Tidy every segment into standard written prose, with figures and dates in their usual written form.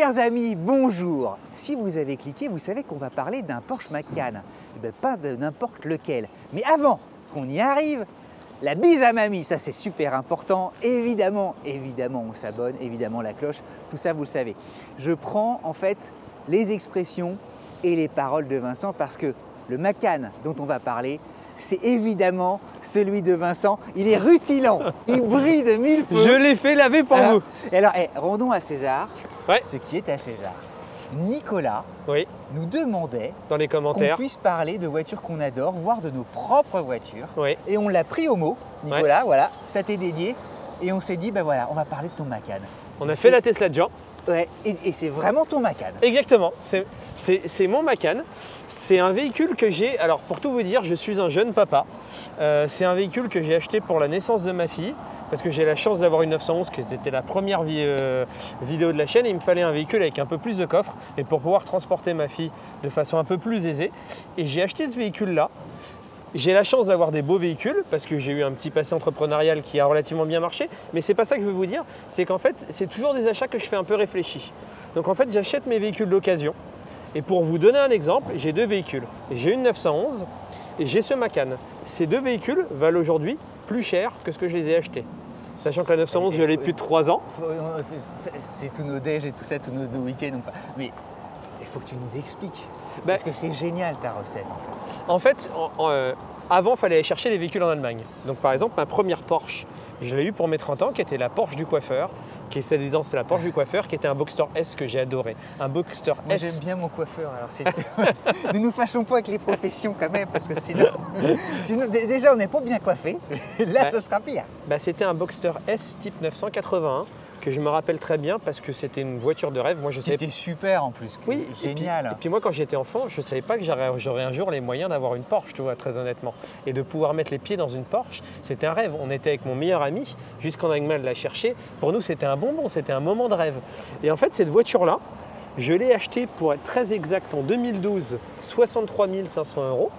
Chers amis, bonjour. Si vous avez cliqué, vous savez qu'on va parler d'un Porsche Macan. Eh bien, pas de n'importe lequel. Mais avant qu'on y arrive, la bise à mamie, ça c'est super important. Évidemment, on s'abonne, évidemment la cloche, tout ça vous le savez. Je prends en fait les expressions et les paroles de Vincent parce que le Macan dont on va parler, c'est évidemment celui de Vincent. Il est rutilant, il brille de mille feux. Je l'ai fait laver pour vous. Et alors, rendons à César ce qui est à César. Nicolas nous demandait dans les commentaires qu'on puisse parler de voitures qu'on adore, voire de nos propres voitures. Oui. Et on l'a pris au mot, Nicolas, voilà, ça t'est dédié. Et on s'est dit, ben voilà, on va parler de ton Macan. On a fait la Tesla de Jean. Ouais, et c'est vraiment ton Macan. Exactement, c'est mon Macan. C'est un véhicule que j'ai, alors pour tout vous dire, je suis un jeune papa. C'est un véhicule que j'ai acheté pour la naissance de ma fille. Parce que j'ai la chance d'avoir une 911, que c'était la première vidéo de la chaîne. Et il me fallait un véhicule avec un peu plus de coffre et pour pouvoir transporter ma fille de façon un peu plus aisée. Et j'ai acheté ce véhicule-là. J'ai la chance d'avoir des beaux véhicules parce que j'ai eu un petit passé entrepreneurial qui a relativement bien marché. Mais c'est pas ça que je veux vous dire. C'est qu'en fait, c'est toujours des achats que je fais un peu réfléchis. Donc en fait, j'achète mes véhicules d'occasion. Et pour vous donner un exemple, j'ai deux véhicules. J'ai une 911 et j'ai ce Macan. Ces deux véhicules valent aujourd'hui plus cher que ce que je les ai achetés. Sachant que la 911, je l'ai plus de 3 ans. C'est tous nos déj et tout ça, tous nos week-ends. Mais il faut que tu nous expliques. Parce que c'est génial ta recette en fait. En fait, avant, il fallait aller chercher les véhicules en Allemagne. Donc par exemple, ma première Porsche, je l'ai eue pour mes 30 ans, qui était la Porsche du coiffeur. Qui est disant c'est la Porsche du coiffeur, qui était un Boxster S que j'ai adoré. Un Boxster Moi, S. j'aime bien mon coiffeur. Alors ne nous fâchons pas avec les professions quand même, parce que sinon déjà on n'est pas bien coiffé. Là, ce sera pire. C'était un Boxster S type 981 que je me rappelle très bien parce que c'était une voiture de rêve. Moi, je savais. C'était super en plus. Oui, génial. Et puis moi, quand j'étais enfant, je ne savais pas que j'aurais un jour les moyens d'avoir une Porsche, tu vois, très honnêtement. Et de pouvoir mettre les pieds dans une Porsche, c'était un rêve. On était avec mon meilleur ami jusqu'en Allemagne la chercher. Pour nous, c'était un bonbon, c'était un moment de rêve. Et en fait, cette voiture-là, je l'ai achetée pour être très exact en 2012, 63 500 €.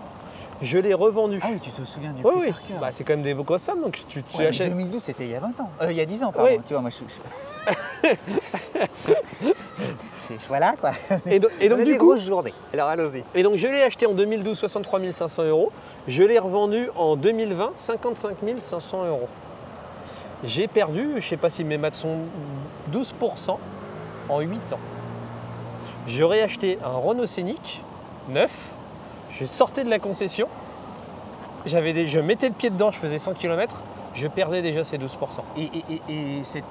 Je l'ai revendue. Ah oui, tu te souviens du prix par cœur. C'est quand même des beaux sommes, donc tu achètes. 2012, c'était il y a 20 ans. Il y a 10 ans, pardon. Oui. Tu vois, moi voilà quoi. Et donc du des coup, grosses journées. Alors allons-y. Et donc je l'ai acheté en 2012 63 500 €. Je l'ai revendu en 2020 55 500 €. J'ai perdu, je ne sais pas si mes maths sont 12% en 8 ans. J'aurais acheté un Renault Scénic neuf. Je sortais de la concession. Je mettais le pied dedans, je faisais 100 km. Je perdais déjà ces 12%. Et cette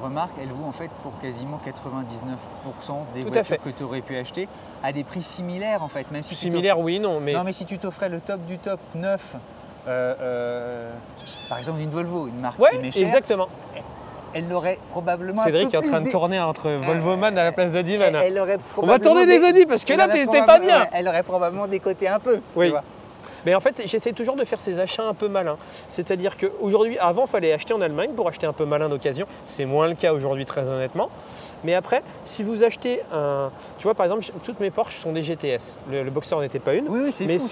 remarque, elle vaut en fait pour quasiment 99% des Tout voitures que tu aurais pu acheter à des prix similaires en fait. Même si similaires, oui, non. Non, mais si tu t'offrais le top du top neuf, par exemple une Volvo, une marque qui est chère, exactement. Elle aurait probablement. Cédric est en train de tourner entre Volvoman à la place d'Audiman. On va tourner des Audi parce que là, t'es pas bien. Elle aurait probablement décoté un peu. Oui. Tu vois. Mais en fait, j'essaie toujours de faire ces achats un peu malins. C'est-à-dire qu'aujourd'hui, avant, il fallait acheter en Allemagne pour acheter un peu malin d'occasion. C'est moins le cas aujourd'hui, très honnêtement. Mais après, si vous achetez un... Tu vois, par exemple, toutes mes Porsche sont des GTS. Le Boxer n'était pas une. Oui, c'est fou.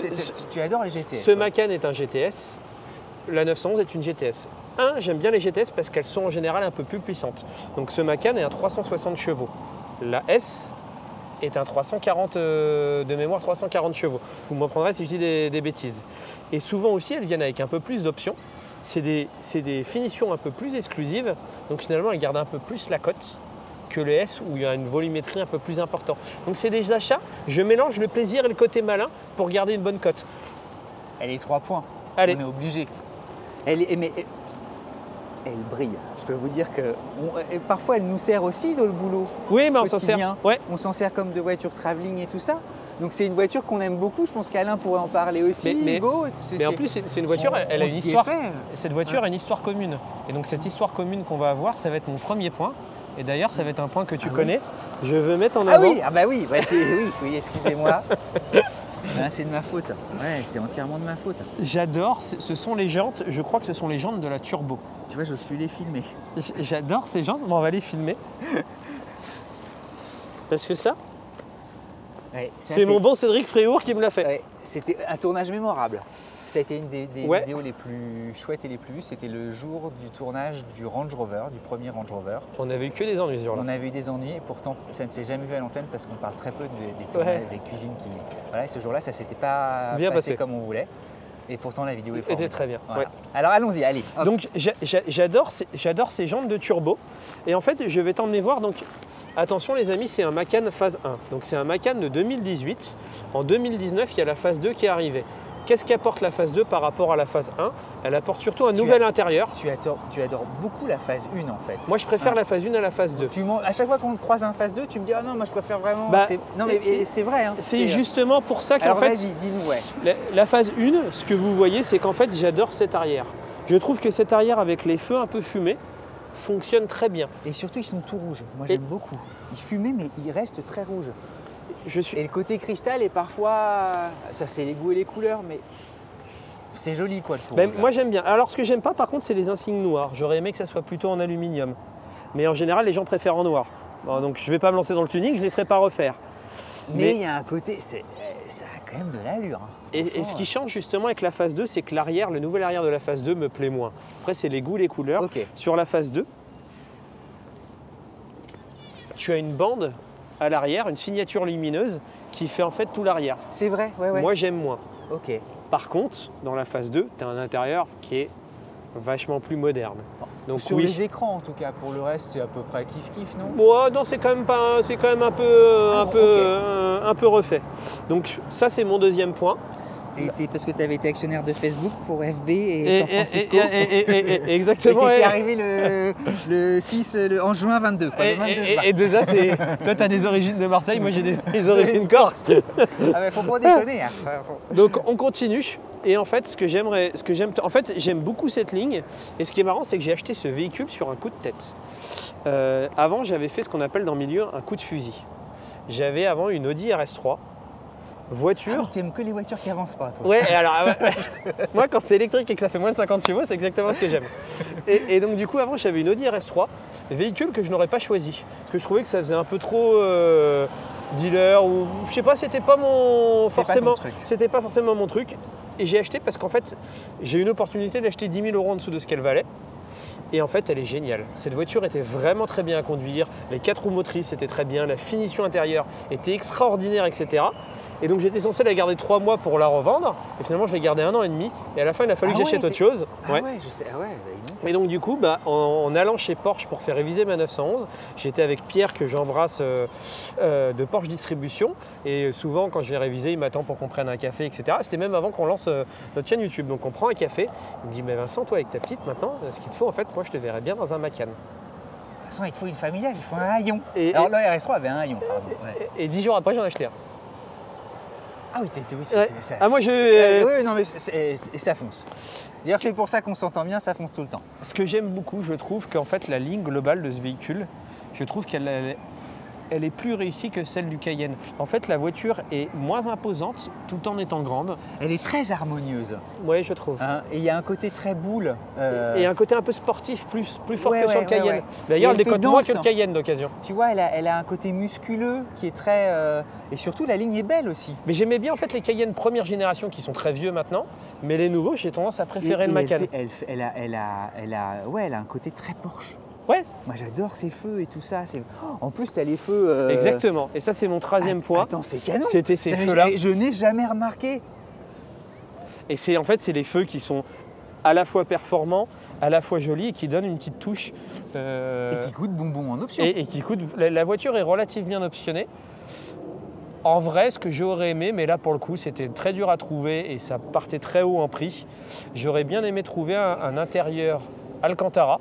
Tu adores les GTS. Ce Macan est un GTS. La 911 est une GTS. J'aime bien les GTS parce qu'elles sont en général un peu plus puissantes. Donc ce Macan est un 360 chevaux. La S est un 340 de mémoire 340 chevaux. Vous me reprendrez si je dis des bêtises. Et souvent aussi, elles viennent avec un peu plus d'options. C'est des finitions un peu plus exclusives. Donc finalement, elles gardent un peu plus la cote que le S où il y a une volumétrie un peu plus importante. Donc c'est des achats, je mélange le plaisir et le côté malin pour garder une bonne cote. Elle est 3 points. Allez. On est obligé. Elle brille. Je peux vous dire que parfois elle nous sert aussi dans le boulot. Oui, mais on s'en sert. Ouais. On s'en sert comme de voiture travelling et tout ça. Donc c'est une voiture qu'on aime beaucoup. Je pense qu'Alain pourrait en parler aussi. Mais en plus, c'est une voiture, elle a une histoire. Cette voiture a une histoire commune. Et donc cette histoire commune qu'on va avoir, ça va être mon premier point. Et d'ailleurs, ça va être un point que tu connais. Je veux mettre en avant. Oui, excusez-moi. C'est de ma faute. Ouais, c'est entièrement de ma faute. J'adore, ce sont les jantes, je crois que ce sont les jantes de la Turbo. Tu vois, j'ose plus les filmer. J'adore ces jantes, on va les filmer. Parce que ça, c'est mon bon Cédric Fréour qui me l'a fait. Ouais, c'était un tournage mémorable. Ça a été une des Ouais. vidéos les plus chouettes et les plus vues. C'était le jour du tournage du Range Rover, du premier Range Rover. On avait eu que des ennuis ce jour-là. On avait eu des ennuis et pourtant ça ne s'est jamais vu à l'antenne parce qu'on parle très peu des tournages, des cuisines qui. Voilà, et ce jour-là, ça s'était pas Bien passé comme on voulait. Et pourtant la vidéo est C'était formidable. très bien. Voilà. Ouais. Alors allons-y, allez. Hop. Donc j'adore ces jantes de turbo. Et en fait, je vais t'emmener voir. Donc attention les amis, c'est un Macan phase 1. Donc c'est un Macan de 2018. En 2019, il y a la phase 2 qui est arrivée. Qu'est-ce qu'apporte la phase 2 par rapport à la phase 1? Elle apporte surtout un nouvel intérieur. Tu adores beaucoup la phase 1 en fait. Moi, je préfère la phase 1 à la phase 2. À chaque fois qu'on te croise un phase 2, tu me dis « Ah non, moi je préfère vraiment… Bah, Non mais c'est vrai. Hein, C'est justement pour ça qu'en Alors fait, vas-y, dis-nous, ouais. la phase 1, ce que vous voyez, c'est qu'en fait, j'adore cet arrière. Je trouve que cet arrière avec les feux un peu fumés fonctionne très bien. Et surtout, ils sont tout rouges. Moi, Et- j'aime beaucoup. Ils fumaient, mais ils restent très rouges. Je suis... Et le côté cristal est parfois… Ça, c'est les goûts et les couleurs, mais c'est joli, quoi, le tout Ben, rouge, là. moi j'aime bien. Alors ce que j'aime pas par contre c'est les insignes noirs. J'aurais aimé que ça soit plutôt en aluminium. Mais en général les gens préfèrent en noir. Bon, donc je vais pas me lancer dans le tuning, je les ferai pas refaire. Mais il y a un côté… Ça a quand même de l'allure. Hein. Et ce qui change justement avec la phase 2, c'est que l'arrière, le nouvel arrière de la phase 2 me plaît moins. Après c'est les goûts, les couleurs. Ok. Sur la phase 2, tu as une bande à l'arrière, une signature lumineuse qui fait en fait tout l'arrière. C'est vrai, ouais. Moi j'aime moins. Ok. Par contre, dans la phase 2, tu as un intérieur qui est vachement plus moderne. Donc Sur oui. les écrans, en tout cas. Pour le reste, c'est à peu près kiff-kiff, non? Bon, non, c'est quand même pas, c'est quand même un peu, un peu refait. Donc ça, c'est mon deuxième point. Parce que tu avais été actionnaire de Facebook pour FB et San Francisco. Exactement. Et t'es et- arrivé le 6, en juin 22. Quoi, le 22 juin. Et de ça, c'est. Toi, tu as des origines de Marseille, moi, j'ai des origines corse. Ah ouais, faut pas déconner. Hein. Donc, on continue. Et en fait, en fait, j'aime beaucoup cette ligne. Et ce qui est marrant, c'est que j'ai acheté ce véhicule sur un coup de tête. Avant, j'avais fait ce qu'on appelle dans le milieu un coup de fusil. J'avais avant une Audi RS3. Voiture. T'aimes que les voitures qui avancent pas, toi. Ouais, et alors, moi, quand c'est électrique et que ça fait moins de 50 chevaux, c'est exactement ce que j'aime. Et donc, du coup, avant, j'avais une Audi RS3, véhicule que je n'aurais pas choisi. Parce que je trouvais que ça faisait un peu trop dealer ou je sais pas, c'était pas mon. C'était pas forcément mon truc. Et j'ai acheté parce qu'en fait, j'ai eu une opportunité d'acheter 10 000 € en dessous de ce qu'elle valait. Et en fait, elle est géniale. Cette voiture était vraiment très bien à conduire. Les 4 roues motrices étaient très bien. La finition intérieure était extraordinaire, etc. Et donc j'étais censé la garder 3 mois pour la revendre. Et finalement, je l'ai gardée 1 an et demi. Et à la fin, il a fallu que j'achète autre chose. Ouais, je sais. Ah ouais, Et donc du coup, en allant chez Porsche pour faire réviser ma 911, j'étais avec Pierre que j'embrasse de Porsche Distribution. Et souvent, quand je vais réviser, il m'attend pour qu'on prenne un café, etc. C'était même avant qu'on lance notre chaîne YouTube. Donc on prend un café. Il me dit, mais Vincent, toi avec ta petite maintenant, ce qu'il te faut en fait, moi je te verrais bien dans un Macan. Vincent, il te faut une familiale, il faut un haillon. Et- Alors la RS3 avait un haillon, pardon. Ouais. Et 10 jours après, j'en ai acheté un. Ah oui, Ouais. ça. Ah, moi, Oui, non, mais ça fonce. D'ailleurs, c'est pour ça qu'on s'entend bien, ça fonce tout le temps. Ce que j'aime beaucoup, je trouve qu'en fait la ligne globale de ce véhicule, je trouve qu'elle elle est plus réussie que celle du Cayenne. En fait, la voiture est moins imposante tout en étant grande. Elle est très harmonieuse. Oui, je trouve. Hein, et il y a un côté très boule. Et un côté un peu sportif, plus fort Ouais, que sur le ouais, Cayenne. ouais. D'ailleurs, Et elle elle fait décote moins dense. que le Cayenne d'occasion. Tu vois, elle a un côté musculeux qui est très… Et surtout, la ligne est belle aussi. Mais j'aimais bien en fait les Cayennes première génération qui sont très vieux maintenant, mais les nouveaux, j'ai tendance à préférer Et le Macan. elle a un côté très Porsche. Ouais, Moi, j'adore ces feux et tout ça. En plus, tu as les feux… exactement. Et ça, c'est mon troisième point. Attends, c'est canon. C'était ces feux-là. Je n'ai jamais remarqué. Et c'est en fait, c'est les feux qui sont à la fois performants, à la fois jolis et qui donnent une petite touche. Et qui coûte bonbon en option. et qui coûte. La voiture est relativement bien optionnée. En vrai, ce que j'aurais aimé, mais là pour le coup, c'était très dur à trouver et ça partait très haut en prix. J'aurais bien aimé trouver un intérieur Alcantara,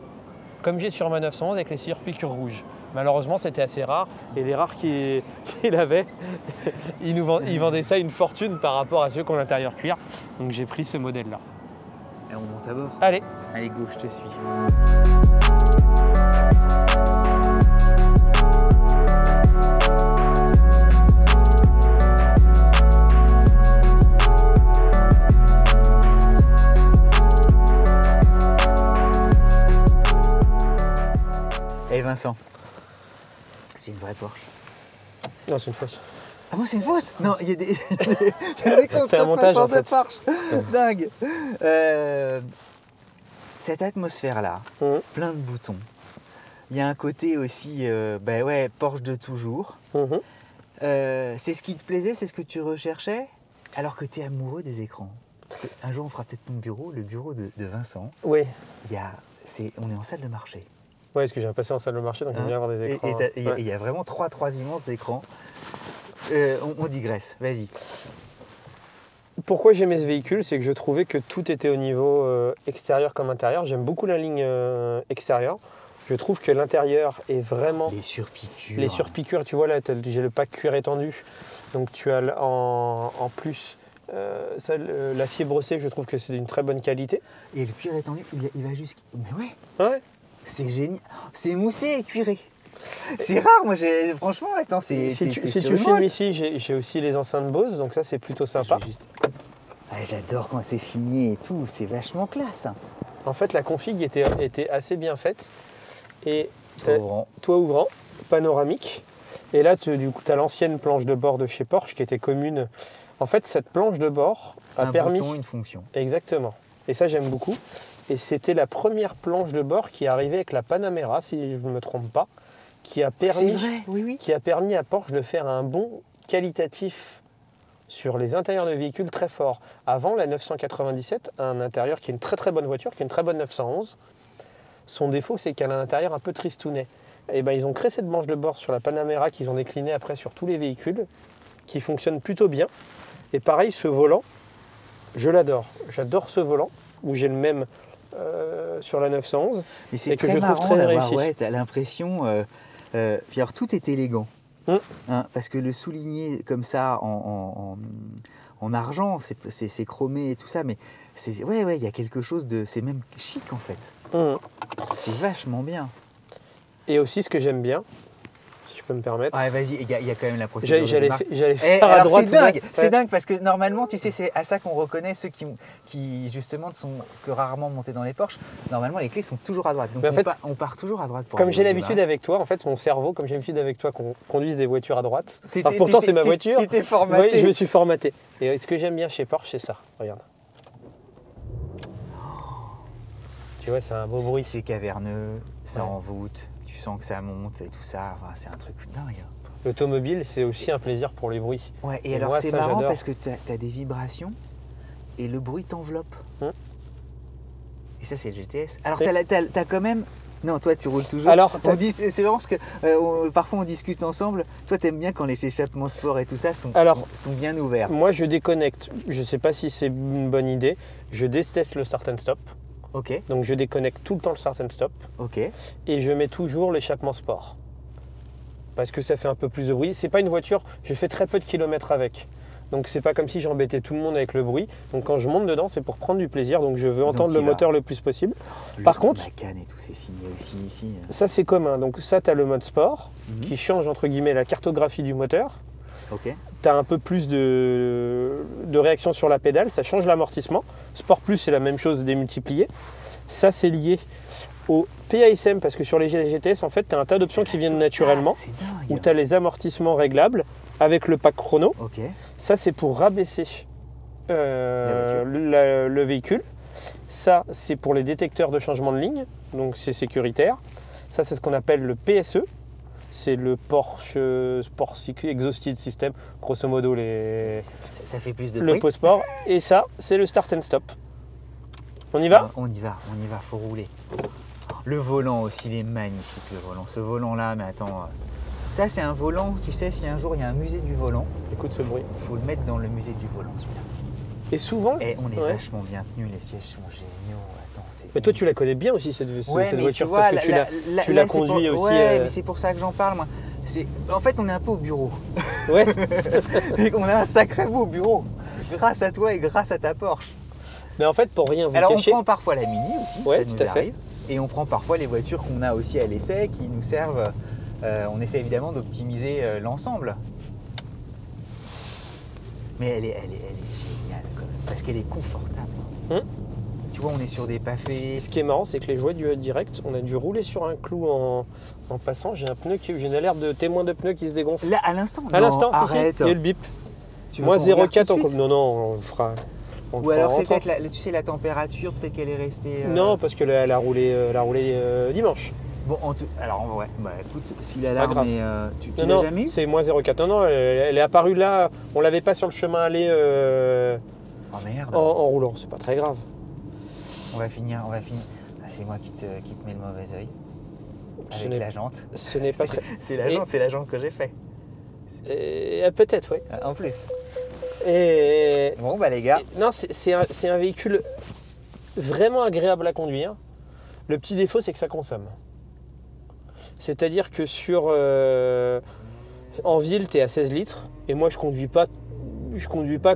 comme j'ai sur ma 911 avec les cires piqûres rouges. Malheureusement, c'était assez rare et les rares qui l'avaient, ils vendaient ça une fortune par rapport à ceux qui ont l'intérieur cuir. Donc j'ai pris ce modèle-là. Et on monte à bord. Allez, Allez, go, je te suis. Eh Vincent, c'est une vraie Porsche. non, c'est une fausse. Ah bon, c'est une fausse? Non, il y a des, il y a des C'est un montage, en contrefaçons de fait. Porsche. Dingue. Cette atmosphère-là, plein de boutons. Il y a un côté aussi, Porsche de toujours. Mhm. C'est ce qui te plaisait, c'est ce que tu recherchais, alors que tu es amoureux des écrans. Un jour, on fera peut-être ton bureau, le bureau de Vincent. Oui. On est en salle de marché. Oui, parce que j'ai passé en salle de marché, donc j'aime bien avoir des écrans. Et il y a vraiment trois immenses écrans. On digresse, vas-y. Pourquoi j'aimais ce véhicule, c'est que je trouvais que tout était au niveau extérieur comme intérieur. J'aime beaucoup la ligne extérieure. Je trouve que l'intérieur est vraiment... Les surpiqûres. Les surpiqûres, tu vois là, j'ai le pack cuir étendu. Donc tu as en plus l'acier brossé, je trouve que c'est d'une très bonne qualité. Et le cuir étendu, il va jusqu'à... Mais ouais, Ouais. c'est génial. C'est moussé et cuiré. C'est rare, moi, franchement, attends, c'est... Si tu filmes ici, j'ai aussi les enceintes Bose, donc ça c'est plutôt sympa. J'adore quand c'est signé et tout, c'est vachement classe. Hein. En fait, la config était assez bien faite. Et Toit ouvrant, panoramique. Et là, du coup, tu as l'ancienne planche de bord de chez Porsche qui était commune. En fait, cette planche de bord a permis... Un bouton, une fonction. Exactement. Et ça, j'aime beaucoup. Et c'était la première planche de bord qui est arrivée avec la Panamera, si je ne me trompe pas, qui a permis à Porsche de faire un bond qualitatif sur les intérieurs de véhicules très fort. Avant, la 997, un intérieur qui est une très très bonne voiture, qui est une très bonne 911, son défaut, c'est qu'elle a un intérieur un peu tristounet. Et ben, ils ont créé cette manche de bord sur la Panamera qu'ils ont déclinée après sur tous les véhicules, qui fonctionne plutôt bien. Et pareil, ce volant, je l'adore. J'adore ce volant, où j'ai le même sur la 911. Mais c'est très marrant d'avoir, t'as l'impression... puis alors, tout est élégant. Hein, parce que le souligner comme ça en argent, c'est chromé et tout ça, mais il y a quelque chose de... C'est même chic en fait. C'est vachement bien. Et aussi, ce que j'aime bien, si je peux me permettre... Ouais, vas-y, il y a quand même la procédure J'allais faire à droite. C'est dingue parce que normalement, tu sais, c'est à ça qu'on reconnaît ceux qui justement ne sont que rarement montés dans les Porsche. Normalement, les clés sont toujours à droite. Donc on part toujours à droite. Comme j'ai l'habitude avec toi, en fait, mon cerveau, comme j'ai l'habitude avec toi qu'on conduise des voitures à droite, pourtant c'est ma voiture, tu t'es formaté. Oui, je me suis formaté. Et ce que j'aime bien chez Porsche, c'est ça. Regarde. Tu vois, c'est un beau bruit. C'est caverneux, ça envoûte. Tu sens que ça monte et tout ça, enfin, c'est un truc dingue. L'automobile, c'est aussi un plaisir pour les bruits. Ouais, et alors c'est marrant parce que tu as des vibrations et le bruit t'enveloppe. Et ça, c'est le GTS. Alors, tu as quand même... Non, toi, tu roules toujours. Alors, c'est vraiment parce que parfois, on discute ensemble. Toi, tu aimes bien quand les échappements sport et tout ça sont bien ouverts. Moi, je déconnecte. Je ne sais pas si c'est une bonne idée. Je déteste le start and stop. Ok. Donc je déconnecte tout le temps le start and stop. Ok. Et je mets toujours l'échappement sport. Parce que ça fait un peu plus de bruit. C'est pas une voiture, je fais très peu de kilomètres avec. Donc c'est pas comme si j'embêtais tout le monde avec le bruit. Donc quand je monte dedans, c'est pour prendre du plaisir. Donc je veux entendre le moteur le plus possible. Par contre, Macan et tout, c'est signé aussi ici. Ça c'est commun. Donc ça, tu as le mode sport qui change entre guillemets la cartographie du moteur. Ok. Tu as un peu plus de réaction sur la pédale, ça change l'amortissement. Sport Plus, c'est la même chose démultiplié. Ça, c'est lié au PASM parce que sur les GTS, en fait, tu as un tas d'options qui viennent naturellement. Où tu as les amortissements réglables avec le pack chrono. Okay. Ça, c'est pour rabaisser le véhicule. Ça, c'est pour les détecteurs de changement de ligne. Donc, c'est sécuritaire. Ça, c'est ce qu'on appelle le PSE. C'est le Porsche Sport Exhausted System, grosso modo ça fait plus de le post-sport. Et ça, c'est le start and stop. On y va ? On y va, faut rouler. Le volant aussi, il est magnifique le volant. Ce volant-là, mais attends, ça c'est un volant, tu sais, si un jour il y a un musée du volant, écoute ce bruit. Il faut le mettre dans le musée du volant celui-là. Et souvent, on est vachement bien tenu, les sièges sont géniaux. Mais toi, tu la connais bien aussi cette voiture vois, parce que tu l'as conduit aussi. Ouais, mais c'est pour ça que j'en parle, moi. En fait, on est un peu au bureau. Ouais. On a un sacré beau bureau, grâce à toi et grâce à ta Porsche. Mais en fait, pour rien vous cacher... cacher... on prend parfois la Mini aussi, ouais, ça nous arrive. Et on prend parfois les voitures qu'on a aussi à l'essai, qui nous servent... on essaie évidemment d'optimiser l'ensemble. Mais elle est géniale, quand même, parce qu'elle est confortable. vois, on est sur des pavés. Ce qui est marrant, c'est que les jouets du direct, on a dû rouler sur un clou en passant. J'ai un pneu j'ai une alerte de témoin de pneu qui se dégonfle. Là, à l'instant? À l'instant, arrête. il y a le bip. Tu veux Moins qu'on regarde 0,4 tout de en suite? Non, on fera. Ou alors c'est peut-être, tu sais, la température, peut-être qu'elle est restée... Non, parce que elle a roulé dimanche. Bon, alors ouais, bah écoute, si C'est pas l'alarme grave. est... tu l'as Non, jamais eu? c'est moins 0,4. Non, elle est apparue là. On l'avait pas sur le chemin aller Oh merde. en roulant. C'est pas très grave. On va finir. Ah, c'est moi qui te mets le mauvais œil. Ce Avec n'est- la jante. Ce n'est pas très. C'est Et- c'est la jante que j'ai fait. Peut-être, oui. En plus. Et Bon bah les gars. non, c'est un véhicule vraiment agréable à conduire. Le petit défaut, c'est que ça consomme. C'est-à-dire que en ville, tu es à 16 litres. Et moi, je conduis pas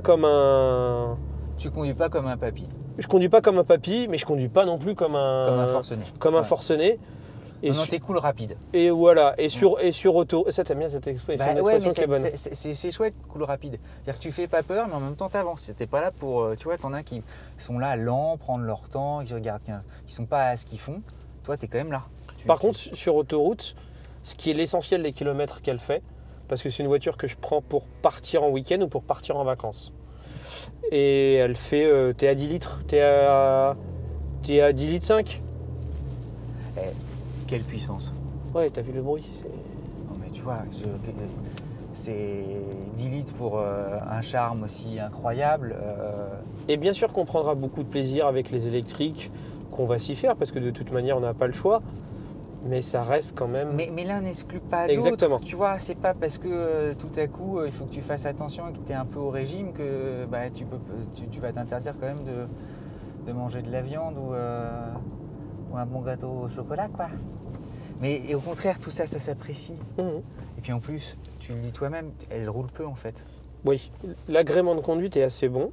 comme un. Tu conduis pas comme un papy, Je conduis pas comme un papy, mais je conduis pas non plus comme un. comme un forcené. Comme un Ouais. forcené. Et, Non, t'es cool rapide. et voilà. Et sur auto. Ça, t'aimes bien cette expression, Bah c'est une ouais, expression mais qui est bonne. c'est chouette, cool rapide. C'est-à-dire que tu fais pas peur, mais en même temps t'avances. T'es pas là pour, tu vois, t'en as qui sont là lents, prendre leur temps, qui regardent, qui sont pas à ce qu'ils font. Toi, t'es quand même là. Par contre, sur autoroute, ce qui est l'essentiel des kilomètres qu'elle fait, parce que c'est une voiture que je prends pour partir en week-end ou pour partir en vacances. Et elle fait, t'es à 10 litres, t'es à 10 litres 5. Quelle puissance. Ouais, t'as vu le bruit. Non mais tu vois, c'est 10 litres pour un charme aussi incroyable. Et bien sûr qu'on prendra beaucoup de plaisir avec les électriques, qu'on va s'y faire, parce que de toute manière, on n'a pas le choix. Mais ça reste quand même... Mais l'un n'exclut pas l'autre. Exactement. Tu vois, c'est pas parce que tout à coup il faut que tu fasses attention et que tu es un peu au régime que bah, tu vas t'interdire quand même de manger de la viande ou un bon gâteau au chocolat, quoi. Mais et au contraire, tout ça, ça s'apprécie. Mhm. Et puis en plus, tu le dis toi-même, elle roule peu en fait. Oui, l'agrément de conduite est assez bon.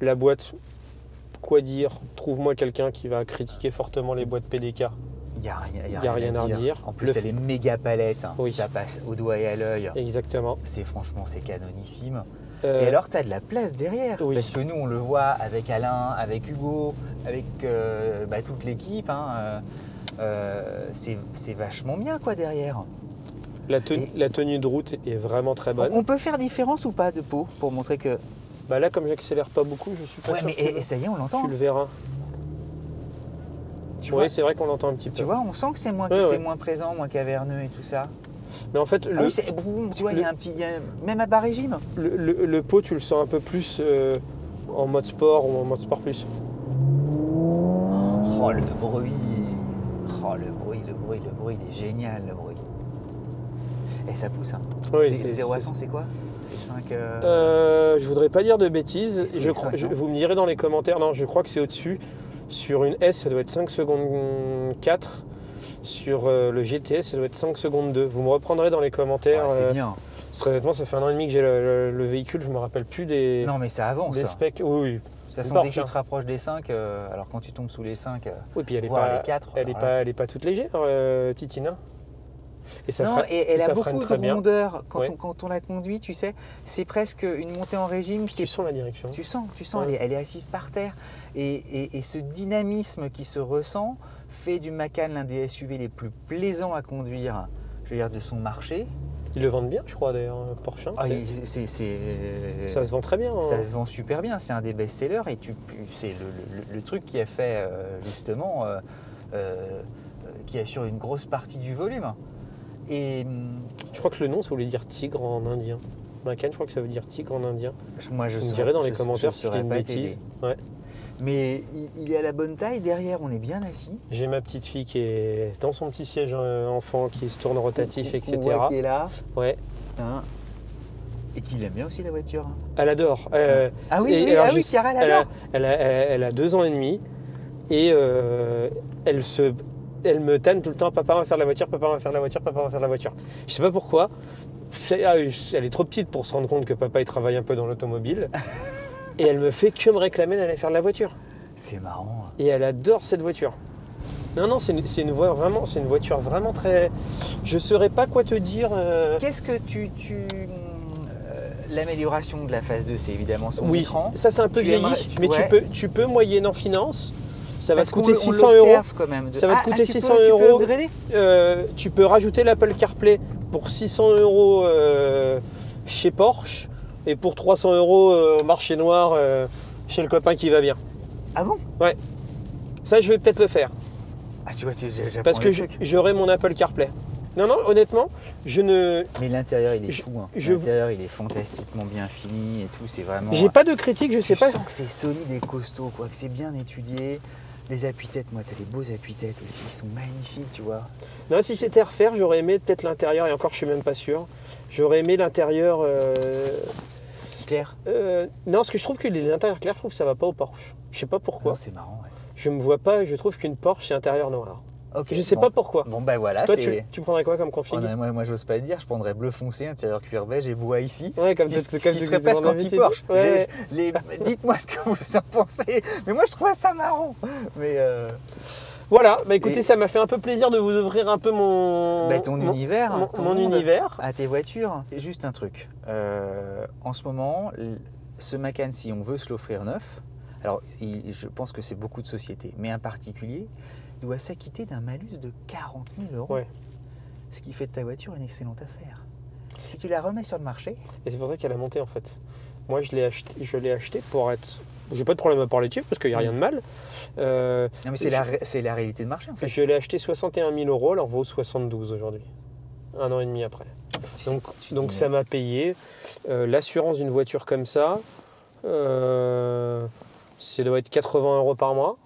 La boîte, quoi dire, trouve-moi quelqu'un qui va critiquer fortement les boîtes PDK. Il n'y a rien, Y a rien à dire. En plus, tu as les méga palettes, hein. Oui. Ça passe au doigt et à l'œil. Exactement. Franchement, c'est canonissime. Euh, Et alors, tu as de la place derrière. oui. Parce que nous, on le voit avec Alain, avec Hugo, avec toute l'équipe. Hein, c'est vachement bien, quoi, derrière. la tenue de route est vraiment très bonne. On peut faire différence ou pas de peau pour montrer que... Bah là, comme j'accélère pas beaucoup, je suis pas Ouais, sûr mais que et ça y est, on l'entend. tu le verras. Tu Oui, vois, c'est vrai qu'on l'entend un petit peu. tu vois, on sent que c'est moins, Ouais, ouais. moins présent, moins caverneux et tout ça. Mais en fait, Ah oui, tu vois, il y a un petit... même à bas régime. le pot, tu le sens un peu plus en mode sport ou en mode sport plus. Oh, le bruit. Oh, le bruit, il est génial, le bruit. Et ça pousse, hein. Oui, 0 à 100, c'est quoi? C'est 5... Je voudrais pas dire de C'est bêtises. sous les 5, non Vous me direz dans les commentaires. Non, je crois que c'est au-dessus. Sur une S, ça doit être 5 secondes 4. Sur le GTS, ça doit être 5 secondes 2. Vous me reprendrez dans les commentaires. c'est bien. Très honnêtement, ça fait 1 an et demi que j'ai le véhicule. Je me rappelle plus des, Non, mais ça avance. des De specs. Oui, toute façon, Porsche, dès que tu hein. te rapproches des 5, alors quand tu tombes sous les 5, oui, puis elle est voire pas, les 4, elle est alors pas, là- elle est pas toute légère, Titina. Et ça non, freine- et elle a ça freine beaucoup très de bien. rondeur quand, Ouais. quand on la conduit, tu sais. C'est presque une montée en régime. Tu sens la direction. Tu sens, Ouais. elle est assise par terre. Et ce dynamisme qui se ressent fait du Macan l'un des SUV les plus plaisants à conduire, je veux dire, de son marché. Ils le vendent bien, je crois, d'ailleurs, Porsche. Hein, Ah, c'est- c'est- ça se vend très bien. Hein. Ça se vend super bien, c'est un des best-sellers et c'est le truc qui a fait justement, qui assure une grosse partie du volume. Et Je crois que le nom, ça voulait dire tigre en indien. Macan, je crois que ça veut dire tigre en indien. moi je Vous me saurais- direz dans les je commentaires si je dis saurais une pas bêtise. t'aider. Ouais. Mais il est à la bonne taille, derrière on est bien assis. J'ai ma petite fille qui est dans son petit siège enfant, qui se tourne rotatif, On etc. voit qu'il est là. Ouais. Hein. Et qu'il aime bien aussi la voiture. Hein. Elle adore. Ah oui, et oui, alors, ah oui, Chiara, elle adore. elle a 2 ans et demi et elle me tanne tout le temps. Papa va faire la voiture, papa va faire la voiture, papa va faire la voiture. Je sais pas pourquoi. Elle est trop petite pour se rendre compte que papa il travaille un peu dans l'automobile. Et elle me fait que me réclamer d'aller faire la voiture. C'est marrant. Et elle adore cette voiture. Non, c'est une voiture vraiment très... Je saurais pas quoi te dire. Qu'est-ce que l'amélioration de la phase 2, c'est évidemment son Oui, écran. ça c'est un peu Tu vieilli, aimerais- mais ouais. tu peux moyennant finance, Ça va Parce te coûter qu'on 600 l'observe €. quand même. Ça va te coûter tu 600 peux €. upgrader Tu peux rajouter l'Apple CarPlay pour 600 € chez Porsche et pour 300 € au marché noir chez le copain qui va bien. Ah bon? Ouais. Ça, je vais peut-être le faire. Ah tu vois, j'apprends Parce que des trucs. j'aurai mon Apple CarPlay. Non, non, honnêtement, je ne. Mais l'intérieur il est Je- fou. Hein. je- L'intérieur il est fantastiquement bien fini et tout. C'est vraiment. J'ai pas de critique, je sais Tu pas. sens que c'est solide et costaud, quoi, que c'est bien étudié. Les appuis-têtes, moi, t'as des beaux appuis-têtes aussi, ils sont magnifiques, tu vois. Non, si c'était à refaire, j'aurais aimé peut-être l'intérieur, et encore, je suis même pas sûr. J'aurais aimé l'intérieur. Clair. Non, parce que je trouve que les intérieurs clairs, je trouve que ça va pas au Porsche. Je sais pas pourquoi. Non, c'est marrant, ouais. Je me vois pas, je trouve qu'une Porsche, c'est intérieur noir. Ok. Je sais bon. pas pourquoi. Bon, bah voilà, Toi, c'est. tu prendrais quoi comme config? Moi, j'ose pas le dire, je prendrais bleu foncé, intérieur cuir beige et bois ici. Ouais, comme ce qui comme serait presque anti-Porsche. Ouais. Dites-moi ce que vous en pensez. Mais moi, je trouvais ça marrant. Mais Voilà, bah écoutez, Et- ça m'a fait un peu plaisir de vous ouvrir un peu ton univers, ton mon monde univers. à tes voitures. Juste un truc. En ce moment, ce Macan, si on veut se l'offrir neuf, alors je pense que c'est beaucoup de sociétés, mais un particulier doit s'acquitter d'un malus de 40 000 €. Ouais. Ce qui fait de ta voiture une excellente affaire. Si tu la remets sur le marché, Et c'est pour ça qu'elle a monté en fait. Moi, je l'ai acheté pour être. J'ai pas de problème à parler dessus parce qu'il n'y a rien de mal. non, mais c'est je- la réalité de marché en fait. Je l'ai acheté 61 000 €, elle en vaut 72 aujourd'hui. Un an et demi après. Donc ça m'a payé. L'assurance d'une voiture comme ça, ça doit être 80 € par mois.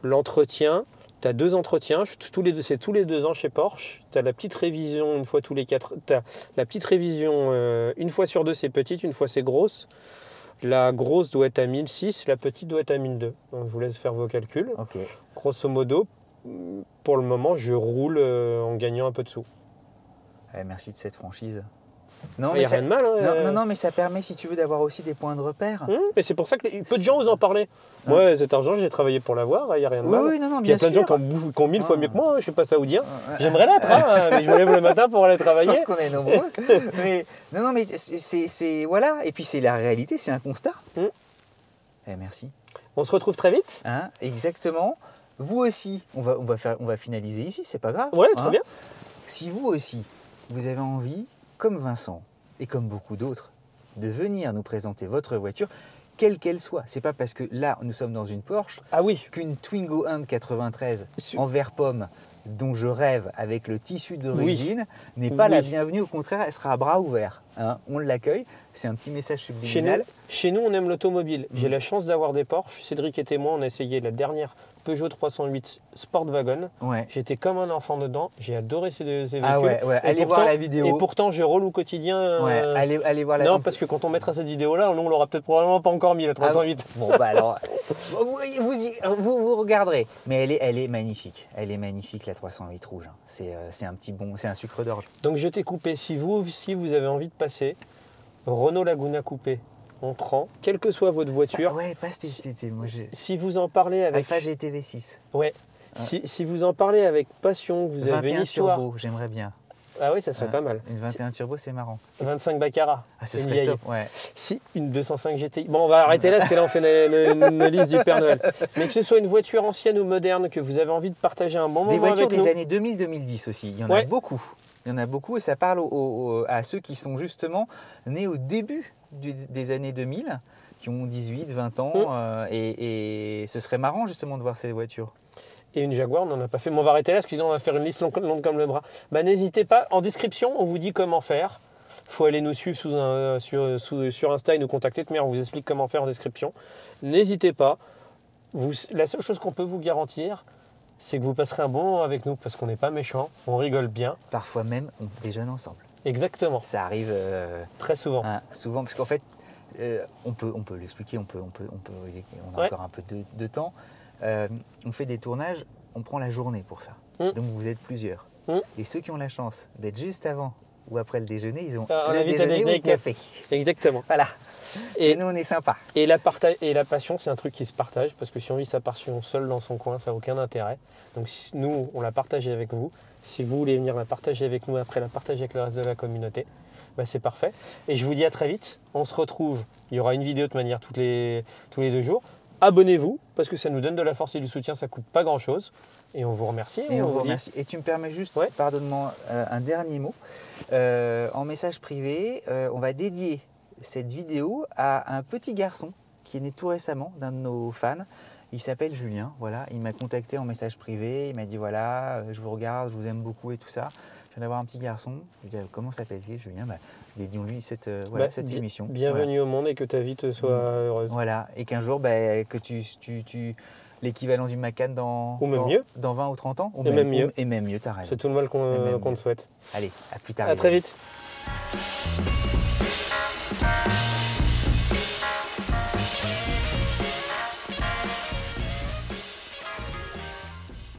L'entretien, tu as 2 entretiens, c'est tous les 2 ans chez Porsche. Tu as la petite révision une fois tous les 4. Tu as la petite révision une fois sur 2, c'est petite, une fois c'est grosse. La grosse doit être à 1006, la petite doit être à 1002. Donc je vous laisse faire vos calculs. Ok. Grosso modo, pour le moment, je roule en gagnant un peu de sous. Merci de cette franchise. Non, Il mais n'y a ça, rien de mal. Hein, non, mais ça permet, si tu veux, d'avoir aussi des points de repère. Et c'est pour ça que peu de gens osent en parler. Moi, cet argent, j'ai travaillé pour l'avoir, il n'y a rien de Oui, mal. oui, non, Il y a bien plein de sûr. gens qui ont 1000 fois mieux que moi, hein, je ne suis pas saoudien. Ouais. J'aimerais l'être, hein, mais je me lève le matin pour aller Je travailler. pense qu'on est nombreux. mais, non, mais c'est voilà. Et puis c'est la réalité, c'est un constat. Merci. On se retrouve très vite. Hein, exactement. Vous aussi, on va finaliser ici, c'est pas grave. Ouais, très hein. bien. Si vous aussi, vous avez envie, comme Vincent et comme beaucoup d'autres, de venir nous présenter votre voiture, quelle qu'elle soit. C'est pas parce que là, nous sommes dans une Porsche, Ah oui, qu'une Twingo 1 de 93 Su- en vert pomme, dont je rêve avec le tissu d'origine, n'est pas la Oui. bienvenue. Au contraire, elle sera à bras ouverts. Hein. On l'accueille. C'est un petit message subliminal. chez nous, on aime l'automobile. J'ai Mm. la chance d'avoir des Porsche. Cédric et moi, on a essayé la dernière Peugeot 308 Sportwagon. Ouais. J'étais comme un enfant dedans. J'ai adoré ces véhicules. Ah ouais, Et allez voir la vidéo. Et pourtant, je roule au quotidien. Ouais, allez voir la Non, parce que quand on mettra cette vidéo-là, nous, on l'aura peut-être probablement pas encore mis, la 308. Bon, bah alors, vous regarderez. Mais elle est magnifique. Elle est magnifique, la 308 rouge. Hein. C'est un petit bon, c'est un sucre d'orge. Donc, je t'ai coupé. Si vous avez envie de passer, Renault Laguna coupé, on prend, quelle que soit votre voiture. Ah ouais, pas cet moi j'ai. Si vous en parlez avec... Alpha GT V6. Ouais. Si vous en parlez avec passion, que vous avez 21 une histoire... turbo, j'aimerais bien. Ah oui, ça serait Ouais. pas mal. Une 21 turbo, c'est marrant. 25 Baccarat. Ah, ce une serait vieille. top. Ouais. Si, une 205 GTI. Bon, on va arrêter là parce que là, on fait une liste du Père Noël. Mais que ce soit une voiture ancienne ou moderne, que vous avez envie de partager un bon Des moment voitures avec des nous. années 2000-2010 aussi. Il y en Ouais. a beaucoup. Il y en a beaucoup et ça parle à ceux qui sont justement nés au début des années 2000, qui ont 18, 20 ans. Et ce serait marrant justement de voir ces voitures. Et une Jaguar, on n'en a pas fait. Mais on va arrêter là parce que sinon, on va faire une liste longue comme le bras. Bah, n'hésitez pas. En description, on vous dit comment faire. Il faut aller nous suivre sur Insta et nous contacter. De manière, on vous explique comment faire en description. N'hésitez pas. La seule chose qu'on peut vous garantir, c'est que vous passerez un bon moment avec nous parce qu'on n'est pas méchants, on rigole bien. Parfois même, on déjeune ensemble. Exactement, Ça arrive très souvent. souvent parce qu'en fait, on peut l'expliquer, on a Ouais. encore un peu de temps. On fait des tournages, on prend la journée pour ça. Donc vous êtes plusieurs. Et ceux qui ont la chance d'être juste avant ou après le déjeuner, ils ont On le invite à déjeuner ou déjeuner le café. Exactement. Voilà. Et, Et nous, on est sympa. et la passion, c'est un truc qui se partage parce que si on vit sa passion seul dans son coin, ça n'a aucun intérêt. Donc si nous, on l'a partagée avec vous. Si vous voulez venir la partager avec nous, après la partager avec le reste de la communauté, bah c'est parfait. Et je vous dis à très vite. On se retrouve. Il y aura une vidéo de manière tous les 2 jours. abonnez-vous parce que ça nous donne de la force et du soutien, ça coûte pas grand-chose. Et on vous remercie. Et on vous remercie. Et tu me permets juste, pardonne-moi, un dernier mot. En message privé, on va dédier cette vidéo à un petit garçon qui est né tout récemment, d'un de nos fans. Il s'appelle Julien, voilà. Il m'a contacté en message privé, il m'a dit voilà, je vous regarde, je vous aime beaucoup et tout ça. Je viens d'avoir un petit garçon. Je lui ai dit, comment s'appelle-t-il, Julien? Dédions-lui cette émission. Bienvenue au monde et que ta vie te soit heureuse. Voilà, et qu'un jour, que tu l'équivalent du Macan dans 20 ou 30 ans. Même mieux. Et même mieux, t'as raison. C'est tout le mal qu'on te souhaite. Allez, à plus tard. À très vite.